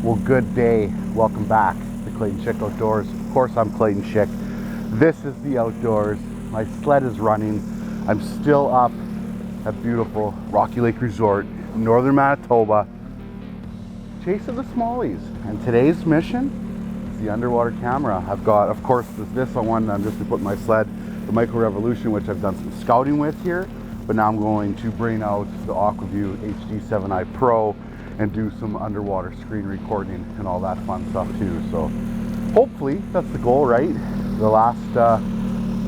Well, good day. Welcome back to Clayton Schick Outdoors. Of course, I'm Clayton Schick. This is the outdoors. My sled is running. I'm still up at beautiful Rocky Lake Resort in northern Manitoba, chasing the smallies. And today's mission is the underwater camera. I've got, of course, this one I'm just going to put in my sled, the Micro Revolution, which I've done some scouting with here. But now I'm going to bring out the Aqua Vu HD7i Pro and do some underwater screen recording and all that fun stuff too. So hopefully that's the goal, right? The last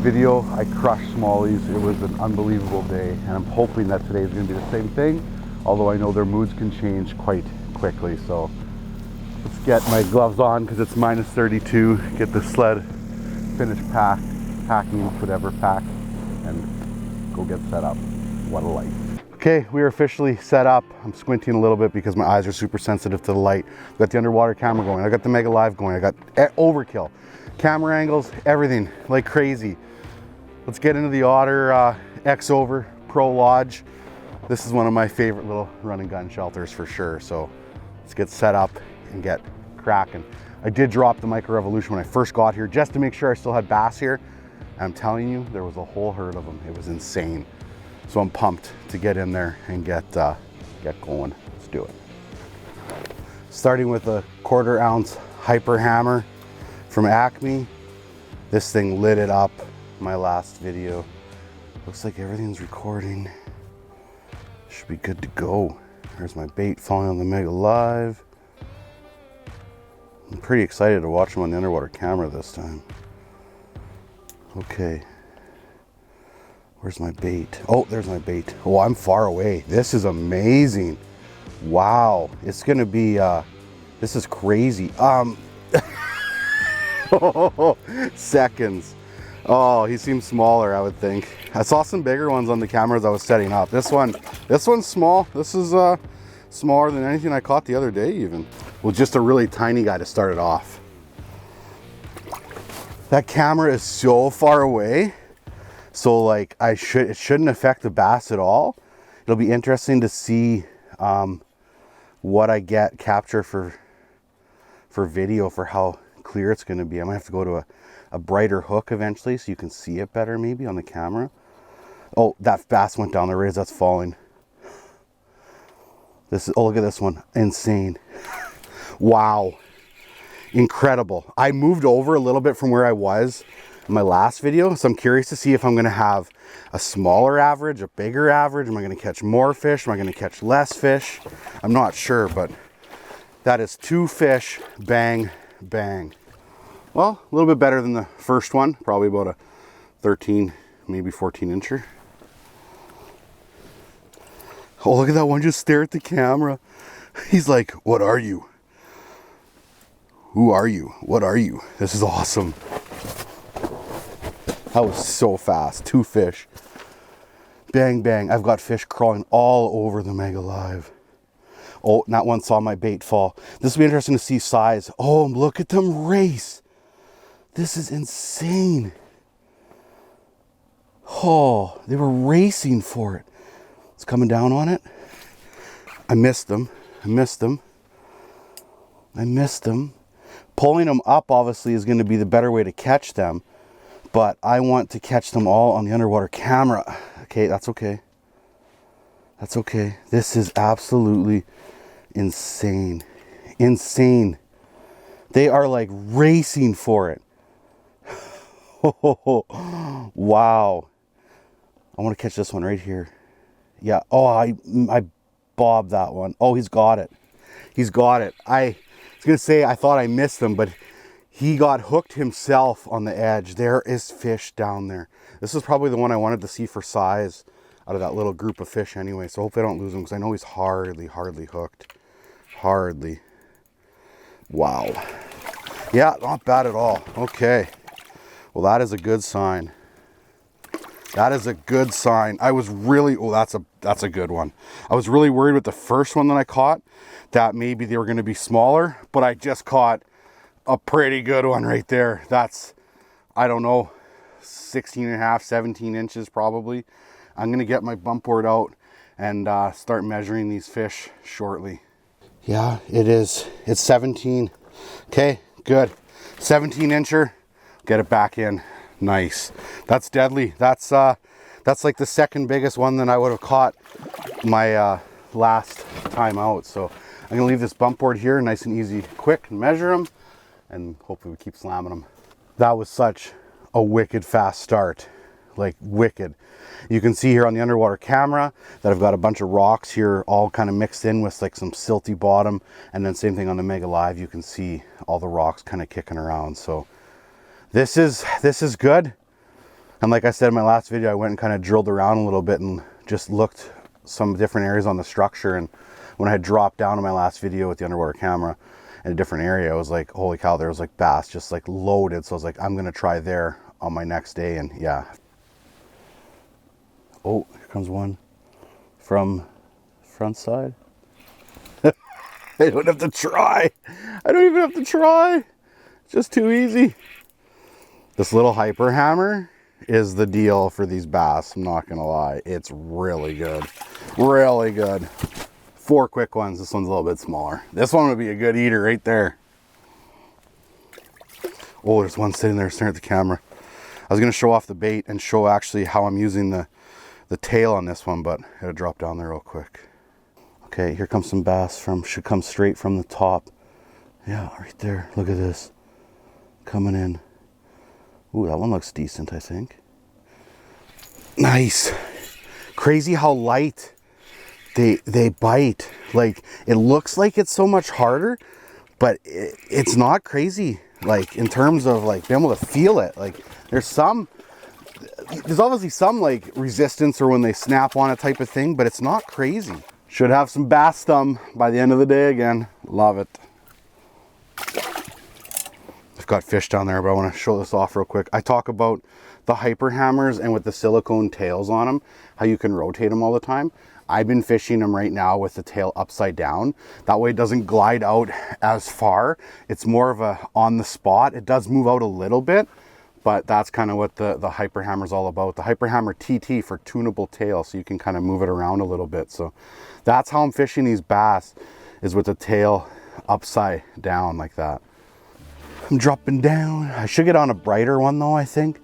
video I crushed smallies. It was an unbelievable day, and I'm hoping that today is going to be the same thing, although I know their moods can change quite quickly. So let's get my gloves on because it's minus 32, get the sled finished packing whatever pack, and go get set up. What a life. Okay, we are officially set up. I'm squinting a little bit because my eyes are super sensitive to the light. I've got the underwater camera going. I got the Mega Live going. I got overkill. Camera angles, everything like crazy. Let's get into the Otter X-Over Pro Lodge. This is one of my favorite little run and gun shelters for sure. So let's get set up and get cracking. I did drop the Micro Revolution when I first got here just to make sure I still had bass here. And I'm telling you, there was a whole herd of them. It was insane. So I'm pumped to get in there and get going. Let's do it. Starting with a 1/4 ounce hyper hammer from Acme. This thing lit it up my last video. Looks like everything's recording. Should be good to go. There's my bait falling on the Mega Live. I'm pretty excited to watch them on the underwater camera this time. Okay. Where's my bait? Oh, there's my bait. Oh, I'm far away. This is amazing. Wow. It's gonna be, this is crazy. Seconds. Oh, he seems smaller, I would think. I saw some bigger ones on the cameras I was setting up. This one's small. This is smaller than anything I caught the other day even. Well, just a really tiny guy to start it off. That camera is so far away. So like it shouldn't affect the bass at all. It'll be interesting to see what I get capture for video for how clear it's going to be. I might have to go to a brighter hook eventually so you can see it better maybe on the camera. Oh, that bass went down the rays. That's falling. Oh, look at this one. Insane. Wow. Incredible. I moved over a little bit from where I was in my last video, so I'm curious to see if I'm going to have a smaller average, a bigger average. Am I going to catch more fish? Am I going to catch less fish? I'm not sure, but that is 2 fish, bang, bang. Well, a little bit better than the first one, probably about a 13, maybe 14 incher. Oh, look at that one just stare at the camera. He's like, what are you? Who are you? What are you? This is awesome. That was so fast. 2 fish. Bang, bang. I've got fish crawling all over the Mega Live. Oh, that one saw my bait fall. This will be interesting to see size. Oh, look at them race. This is insane. Oh, they were racing for it. It's coming down on it. I missed them. Pulling them up, obviously, is going to be the better way to catch them. But I want to catch them all on the underwater camera. Okay, that's okay. That's okay. This is absolutely insane. Insane. They are like racing for it. Wow. I want to catch this one right here. Yeah. Oh, I bobbed that one. Oh, he's got it. He's got it. I was going to say I thought I missed him, but he got hooked himself on the edge. There is fish down there. This is probably the one I wanted to see for size out of that little group of fish anyway. So hopefully I don't lose him because I know he's hardly hooked. Hardly. Wow. Yeah, not bad at all. Okay. Well, that is a good sign. That is a good sign. I was really, oh, that's a good one. I was really worried with the first one that I caught that maybe they were going to be smaller, but I just caught a pretty good one right there. That's, I don't know, 16.5, 17 inches probably. I'm going to get my bump board out and start measuring these fish shortly. Yeah, it is. It's 17. Okay, good. 17 incher. Get it back in. Nice. That's deadly. That's like the second biggest one that I would have caught my last time out. So I'm gonna leave this bump board here, nice and easy, quick, and measure them, and hopefully we keep slamming them. That was such a wicked fast start, like wicked. You can see here on the underwater camera that I've got a bunch of rocks here all kind of mixed in with like some silty bottom, and then same thing on the Mega Live, you can see all the rocks kind of kicking around. So this is good. And like I said in my last video, I went and kind of drilled around a little bit and just looked some different areas on the structure. And when I had dropped down in my last video with the underwater camera in a different area, I was like, holy cow, there was like bass just like loaded. So I was like, I'm gonna try there on my next day. And yeah. Oh, here comes one from front side. I don't have to try. I don't even have to try. It's just too easy. This little hyper hammer is the deal for these bass. I'm not gonna lie. It's really good. Really good. 4 quick ones. This one's a little bit smaller. This one would be a good eater right there. Oh, there's one sitting there staring at the camera. I was gonna show off the bait and show actually how I'm using the tail on this one, but I had to drop down there real quick. Okay, here comes some bass should come straight from the top. Yeah, right there. Look at this. Coming in. Ooh, that one looks decent, I think. Nice. Crazy how light they bite. Like, it looks like it's so much harder, but it's not crazy. Like, in terms of like being able to feel it. Like, there's obviously some like resistance or when they snap on it type of thing, but it's not crazy. Should have some bass thumb by the end of the day again. Love it. I've got fish down there, but I want to show this off real quick. I talk about the hyper hammers and with the silicone tails on them, how you can rotate them all the time. I've been fishing them right now with the tail upside down. That way it doesn't glide out as far. It's more of a on the spot. It does move out a little bit, but that's kind of what the hyper hammer is all about. The hyper hammer TT for tunable tail, so you can kind of move it around a little bit. So that's how I'm fishing these bass, is with the tail upside down like that. I'm dropping down. I should get on a brighter one though, I think.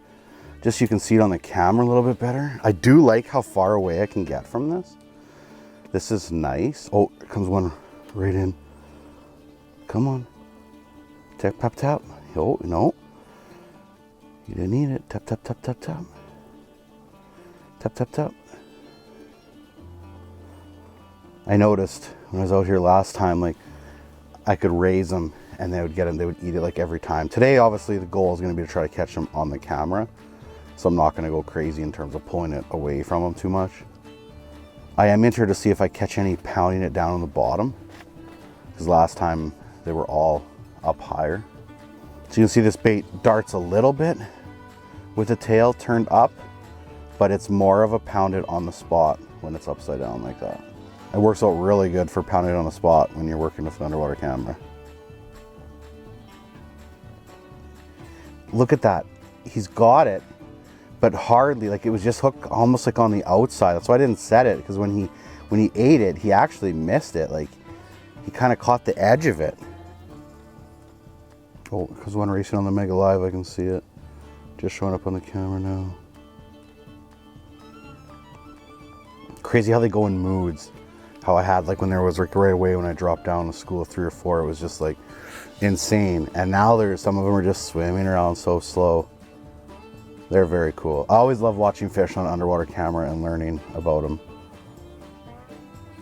Just so you can see it on the camera a little bit better. I do like how far away I can get from this. This is nice. Oh, here comes one right in. Come on. Tap, tap, tap. Oh, no. You didn't eat it. Tap, tap, tap, tap, tap. Tap, tap, tap. I noticed when I was out here last time, like, I could raise them and they would get them, they would eat it like every time. Today, obviously, the goal is going to be to try to catch them on the camera. So I'm not going to go crazy in terms of pulling it away from them too much. I am interested to see if I catch any pounding it down on the bottom, because last time they were all up higher. So you can see this bait darts a little bit with the tail turned up, but it's more of a pounded on the spot when it's upside down like that. It works out really good for pounding it on the spot when you're working with an underwater camera. Look at that. He's got it, but hardly. Like, it was just hooked almost like on the outside. That's why I didn't set it, because when he ate it, he actually missed it. Like, he kind of caught the edge of it. Oh, there's one racing on the Mega Live. I can see it. Just showing up on the camera now. Crazy how they go in moods. How I had, like, when there was, like, right away when I dropped down to school of 3 or 4, it was just like insane. And now some of them are just swimming around so slow. They're very cool. I always love watching fish on underwater camera and learning about them.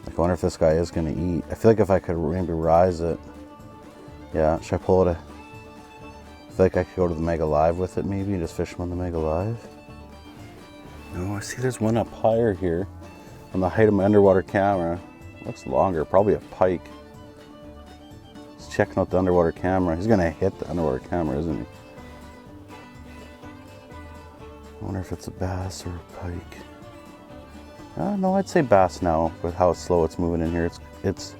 Like, I wonder if this guy is gonna eat. I feel like if I could maybe rise it. Yeah, should I pull it? I feel like I could go to the Mega Live with it maybe and just fish them on the Mega Live. No, I see there's one up higher here on the height of my underwater camera. Looks longer, probably a pike. He's checking out the underwater camera. He's gonna hit the underwater camera, isn't he? I wonder if it's a bass or a pike. No, I'd say bass now with how slow it's moving in here. It's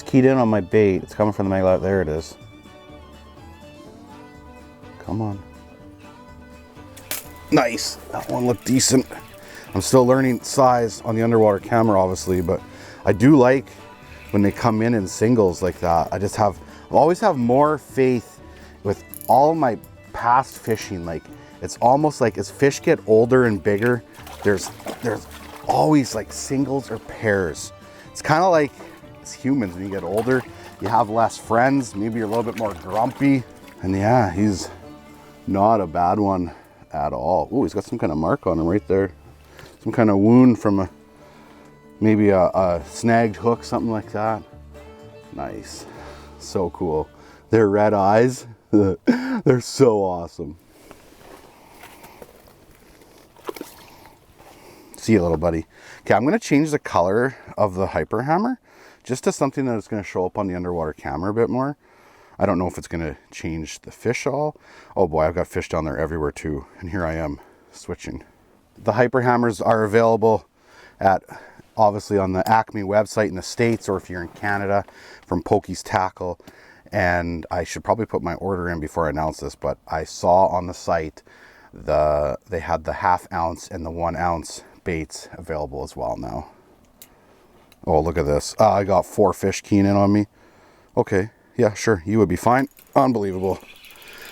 keyed in on my bait. It's coming from the Mega Live. There it is. Come on. Nice. That one looked decent. I'm still learning size on the underwater camera, obviously, but I do like when they come in singles like that. I always have more faith with all my past fishing. Like, it's almost like as fish get older and bigger, there's always like singles or pairs. It's kind of like as humans, when you get older, you have less friends, maybe you're a little bit more grumpy. And yeah, he's not a bad one at all. Oh, he's got some kind of mark on him right there. Some kind of wound from maybe a snagged hook, something like that. Nice. So cool. Their red eyes, they're so awesome. See you, little buddy. Okay, I'm going to change the color of the hyper hammer just to something that's going to show up on the underwater camera a bit more. I don't know if it's going to change the fish all. Oh boy, I've got fish down there everywhere too. And here I am switching. The hyper hammers are available at, obviously, on the Acme website in the States, or if you're in Canada, from Pokey's Tackle. And I should probably put my order in before I announce this, but I saw on the site they had the 1/2 ounce and the 1 ounce baits available as well now. Oh, look at this. I got 4 fish keying in on me. Okay, yeah, sure, you would be fine. Unbelievable.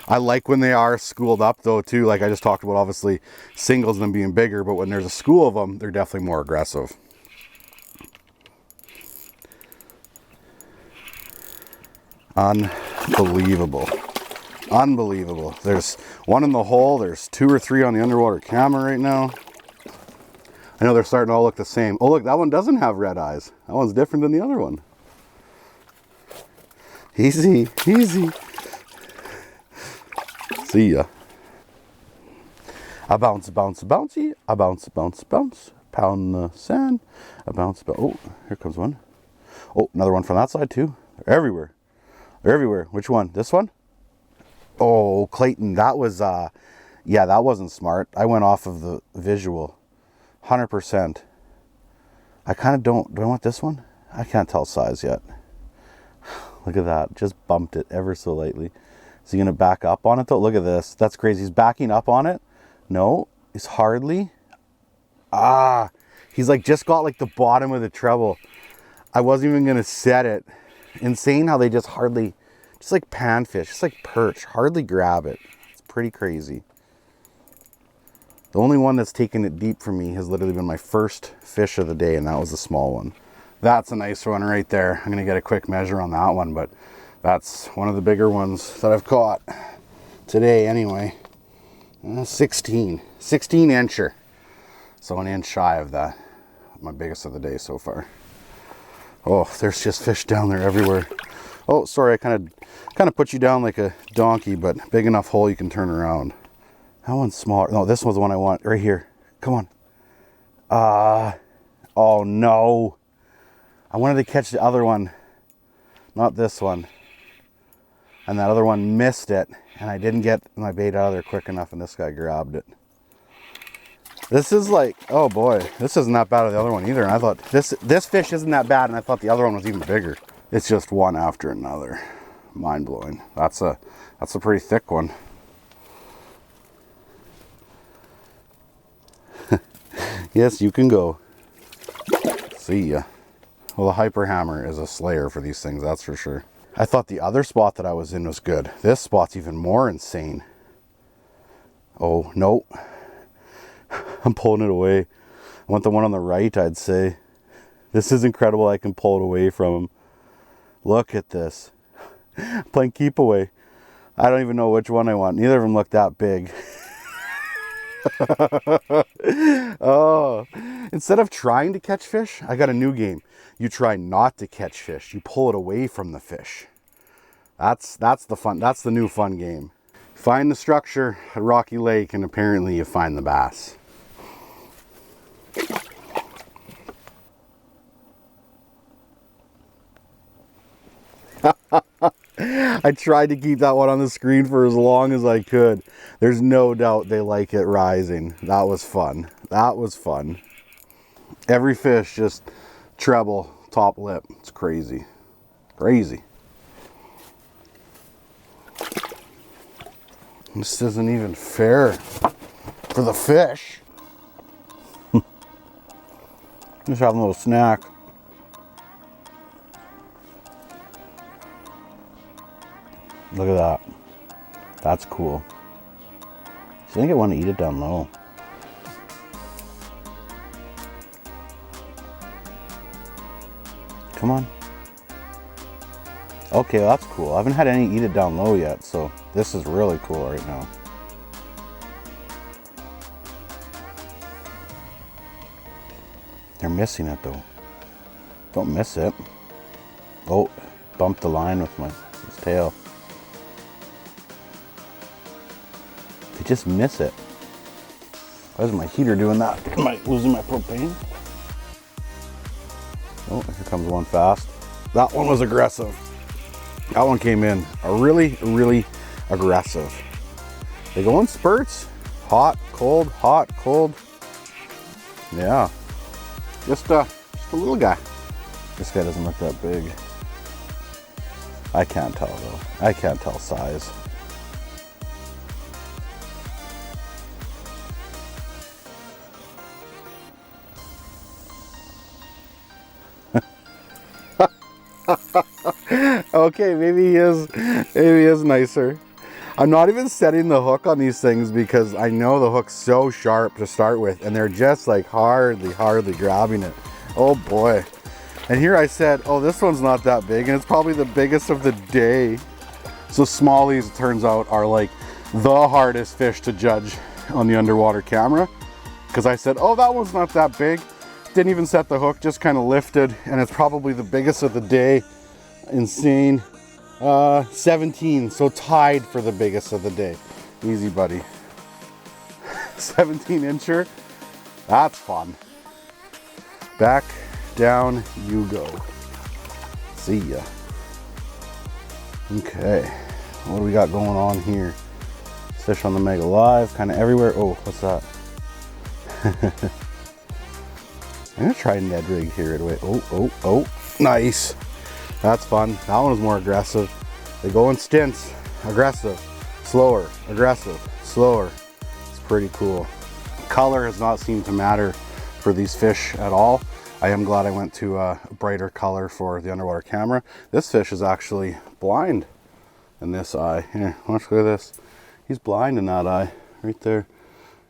I like when they are schooled up though too. Like I just talked about, obviously singles them being bigger, but when there's a school of them, they're definitely more aggressive. Unbelievable. Unbelievable. There's one in the hole. There's 2 or 3 on the underwater camera right now. I know they're starting to all look the same. Oh look, that one doesn't have red eyes. That one's different than the other one. Easy, easy. See ya. A bounce, bounce, bouncy. A bounce, bounce, bounce. Pound the sand. A bounce, bounce. Oh, here comes one. Oh, another one from that side too. They're everywhere. They're everywhere. Which one? This one? Oh, Clayton. That was, yeah, that wasn't smart. I went off of the visual. 100%. I kind of don't. Do I want this one? I can't tell size yet. Look at that. Just bumped it ever so lightly. Is he going to back up on it though? Look at this. That's crazy. He's backing up on it. No, he's hardly. Ah, he's like just got like the bottom of the treble. I wasn't even going to set it. Insane how they just hardly, just like panfish, just like perch, hardly grab it. It's pretty crazy. The only one that's taken it deep for me has literally been my first fish of the day, and that was the small one. That's a nice one right there. I'm going to get a quick measure on that one, but that's one of the bigger ones that I've caught today anyway. 16 incher. So an inch shy of that. My biggest of the day so far. Oh, there's just fish down there everywhere. Oh, sorry, I kind of put you down like a donkey, but big enough hole you can turn around. That one's smaller. No, this one's the one I want right here. Come on. Oh no. I wanted to catch the other one, not this one. And that other one missed it, and I didn't get my bait out of there quick enough, and this guy grabbed it. This is like, oh boy, this isn't that bad of the other one either. And I thought this fish isn't that bad, and I thought the other one was even bigger. It's just one after another. Mind blowing. That's a pretty thick one. Yes, you can go. See ya. Well, the hyper hammer is a slayer for these things, that's for sure. I thought the other spot that I was in was good. This spot's even more insane. Oh, no. I'm pulling it away. I want the one on the right, I'd say. This is incredible. I can pull it away from him. Look at this. Playing keep away. I don't even know which one I want. Neither of them look that big. Oh, instead of trying to catch fish, I got a new game. You try not to catch fish. You pull it away from the fish. That's the fun. That's the new fun game. Find the structure at Rocky Lake, and apparently you find the bass. I tried to keep that one on the screen for as long as I could. There's no doubt they like it rising. That was fun. That was fun. Every fish just treble, top lip. It's crazy. Crazy. This isn't even fair for the fish. Just having a little snack. Look at that. That's cool. I think I want to eat it down low. Come on. Okay, well, that's cool. I haven't had any eat it down low yet, so this is really cool right now. They're missing it though. Don't miss it. Oh, bumped the line with his tail. They just miss it. Why is my heater doing that? Am I losing my propane? Oh, here comes one fast. That one was aggressive. That one came in really, really aggressive. They go in spurts. Hot, cold, hot, cold. Yeah. Just a little guy. This guy doesn't look that big. I can't tell though. I can't tell size. Okay, maybe he is nicer. I'm not even setting the hook on these things because I know the hook's so sharp to start with, and they're just like hardly grabbing it. Oh boy. And here I said, oh, this one's not that big, and it's probably the biggest of the day. So smallies, it turns out, are like the hardest fish to judge on the underwater camera. Because I said, oh, that one's not that big. Didn't even set the hook, just kind of lifted, and it's probably the biggest of the day. Insane. 17, so tied for the biggest of the day. Easy, buddy. 17 incher. That's fun. Back down you go. See ya. Okay, what do we got going on here? Fish on the Mega Live, kind of everywhere. Oh, what's that? I'm gonna try Ned rig here right away. Oh, nice. That's fun. That one was more aggressive. They go in stints. Aggressive, slower, aggressive, slower. It's pretty cool. Color has not seemed to matter for these fish at all. I am glad I went to a brighter color for the underwater camera. This fish is actually blind in this eye. Here, watch, look at this. He's blind in that eye, right there.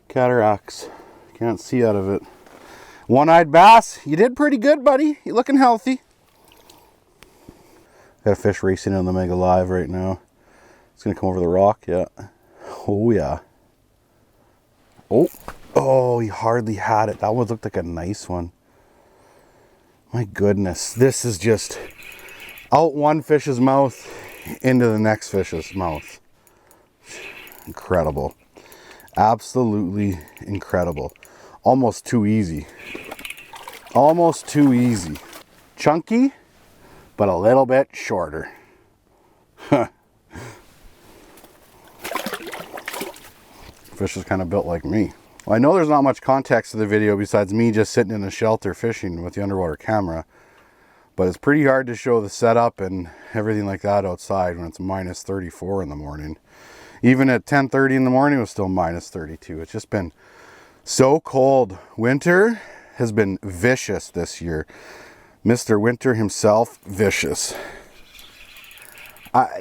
Cataracts, can't see out of it. One-eyed bass, you did pretty good, buddy. You're looking healthy. Got a fish racing on the Mega Live right now. It's gonna come over the rock, yeah. Oh yeah. Oh, he hardly had it. That one looked like a nice one. My goodness, this is just out one fish's mouth into the next fish's mouth. Incredible. Absolutely incredible. Almost too easy. Almost too easy. Chunky, but a little bit shorter. Fish is kind of built like me. Well, I know there's not much context to the video besides me just sitting in a shelter fishing with the underwater camera, but it's pretty hard to show the setup and everything like that outside when it's minus 34 in the morning. Even at 10:30 in the morning, it was still minus 32. It's just been so cold. Winter has been vicious this year. Mr. Winter himself, vicious.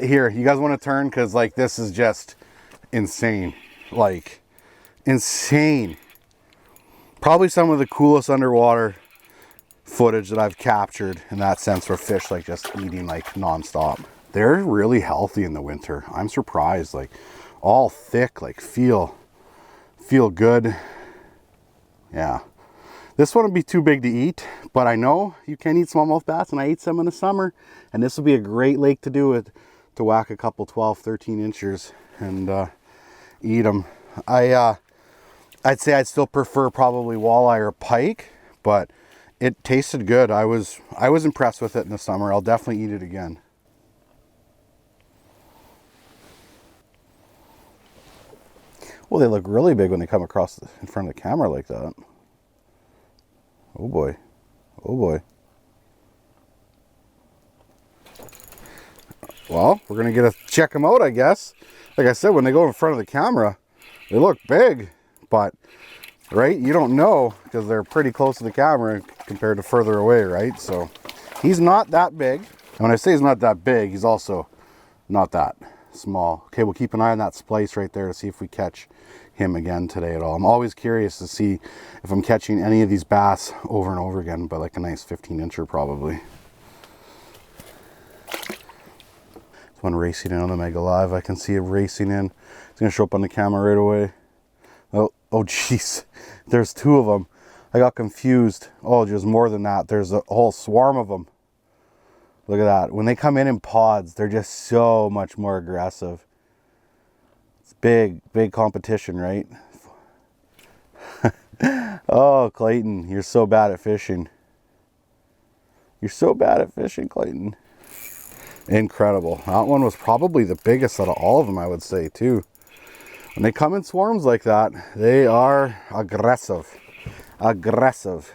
Here, you guys want to turn? Because like this is just insane. Like insane. Probably some of the coolest underwater footage that I've captured in that sense for fish like just eating like nonstop. They're really healthy in the winter. I'm surprised, like all thick, like feel good. Yeah. This one would be too big to eat, but I know you can eat smallmouth bass, and I ate some in the summer, and this would be a great lake to do it, to whack a couple 12, 13 inchers and eat them. I'd say I'd still prefer probably walleye or pike, but it tasted good. I was impressed with it in the summer. I'll definitely eat it again. Well, they look really big when they come across in front of the camera like that. Oh boy. Oh boy. Well, we're gonna get to check them out, I guess. Like I said, when they go in front of the camera, they look big, but right, you don't know because they're pretty close to the camera compared to further away, right? So he's not that big. And when I say he's not that big, he's also not that small. Okay, we'll keep an eye on that splice right there to see if we catch him again today at all. I'm always curious to see if I'm catching any of these bass over and over again, but like a nice 15-incher probably. There's one racing in on the Mega Live. I can see it racing in. It's gonna show up on the camera right away. Oh geez, there's two of them. I got confused. Oh, there's more than that. There's a whole swarm of them. Look at that. When they come in pods, they're just so much more aggressive. It's big competition, right? Oh, Clayton, you're so bad at fishing. You're so bad at fishing, Clayton. Incredible. That one was probably the biggest out of all of them, I would say, too. When they come in swarms like that, they are aggressive. Aggressive.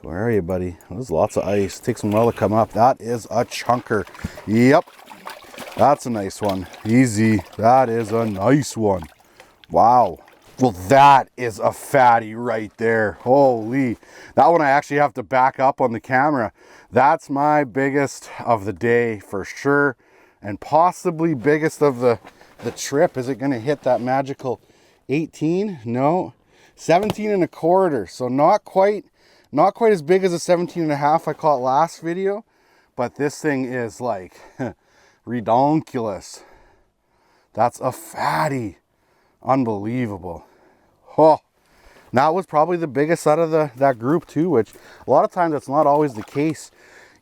Where are you, buddy? There's lots of ice. Takes them a while to come up. That is a chunker. Yep. That's a nice one. Easy. That is a nice one. Wow. Well, that is a fatty right there. Holy. That one I actually have to back up on the camera. That's my biggest of the day for sure. And possibly biggest of the trip. Is it going to hit that magical 18? No. 17.25. So not quite as big as a 17.5 I caught last video, but this thing is like redonkulous. That's a fatty. Unbelievable. Oh, that was probably the biggest out of that group too, which a lot of times that's not always the case.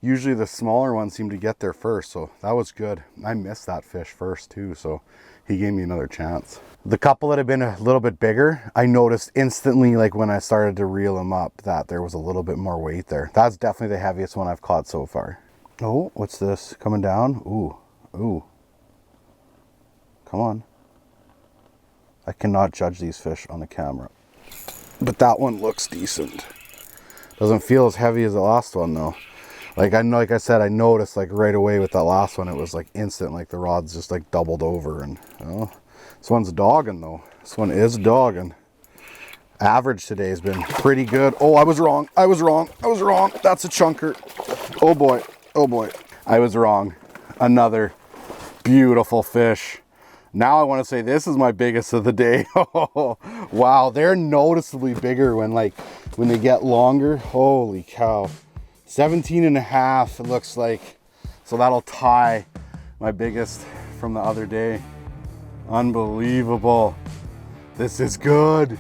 Usually the smaller ones seem to get there first, so that was good. I missed that fish first too, so he gave me another chance. The couple that have been a little bit bigger, I noticed instantly, like when I started to reel them up, that there was a little bit more weight there. That's definitely the heaviest one I've caught so far. Oh, what's this? Coming down? Ooh, ooh. Come on. I cannot judge these fish on the camera. But that one looks decent. Doesn't feel as heavy as the last one though. Like I said, I noticed like right away with that last one, it was like instant, like the rod's just like doubled over. And oh, this one's dogging though. This one is dogging. Average today has been pretty good. Oh, I was wrong. That's a chunker. Oh boy. I was wrong. Another beautiful fish. Now I want to say this is my biggest of the day. Wow, they're noticeably bigger when they get longer. Holy cow. 17.5 it looks like. So that'll tie my biggest from the other day. Unbelievable. This is good.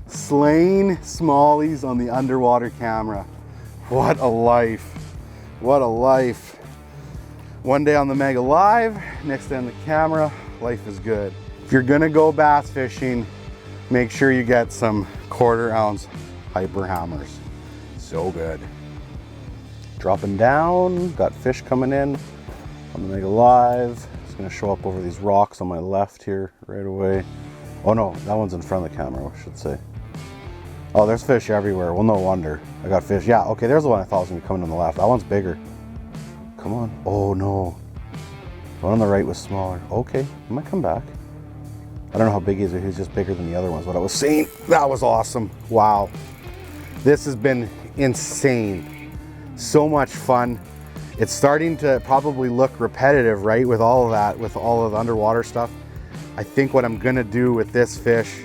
Slain smallies on the underwater camera. What a life. What a life. One day on the Mega Live, next day on the camera. Life is good. If you're gonna go bass fishing, make sure you get some 1/4 ounce hyper hammers. So good. Dropping down, got fish coming in on the Mega Live. It's gonna show up over these rocks on my left here right away. Oh no, that one's in front of the camera, I should say. Oh, there's fish everywhere. Well, no wonder. I got fish. Yeah, okay, there's the one I thought was gonna be coming on the left. That one's bigger. Come on. Oh no. The one on the right was smaller. Okay, he might come back. I don't know how big he is. He's just bigger than the other ones. What I was saying, that was awesome. Wow. This has been insane. So much fun. It's starting to probably look repetitive, right? With all of that, with all of the underwater stuff. I think what I'm gonna do with this fish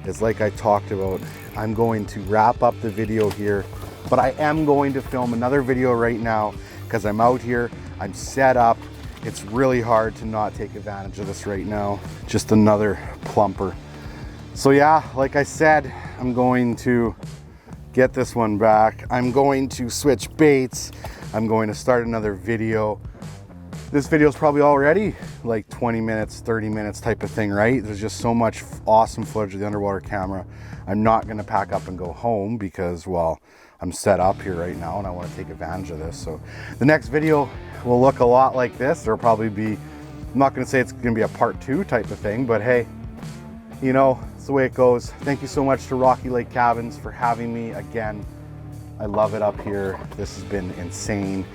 is, like I talked about, I'm going to wrap up the video here, but I am going to film another video right now because I'm out here, I'm set up. It's really hard to not take advantage of this right now. Just another plumper. So yeah, like I said, I'm going to get this one back. I'm going to switch baits. I'm going to start another video. This video is probably already like 20 minutes, 30 minutes type of thing, right? There's just so much awesome footage of the underwater camera. I'm not gonna pack up and go home because, well, I'm set up here right now and I want to take advantage of this. So the next video will look a lot like this. There'll probably be, I'm not going to say it's going to be a part 2 type of thing, but hey, you know, it's the way it goes. Thank you so much to Rocky Lake Cabins for having me again. I love it up here. This has been insane.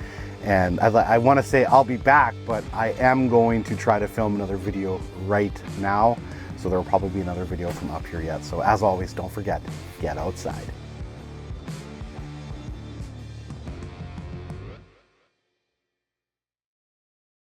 And I want to say I'll be back, but I am going to try to film another video right now. So there will probably be another video from up here yet. So as always, don't forget, get outside.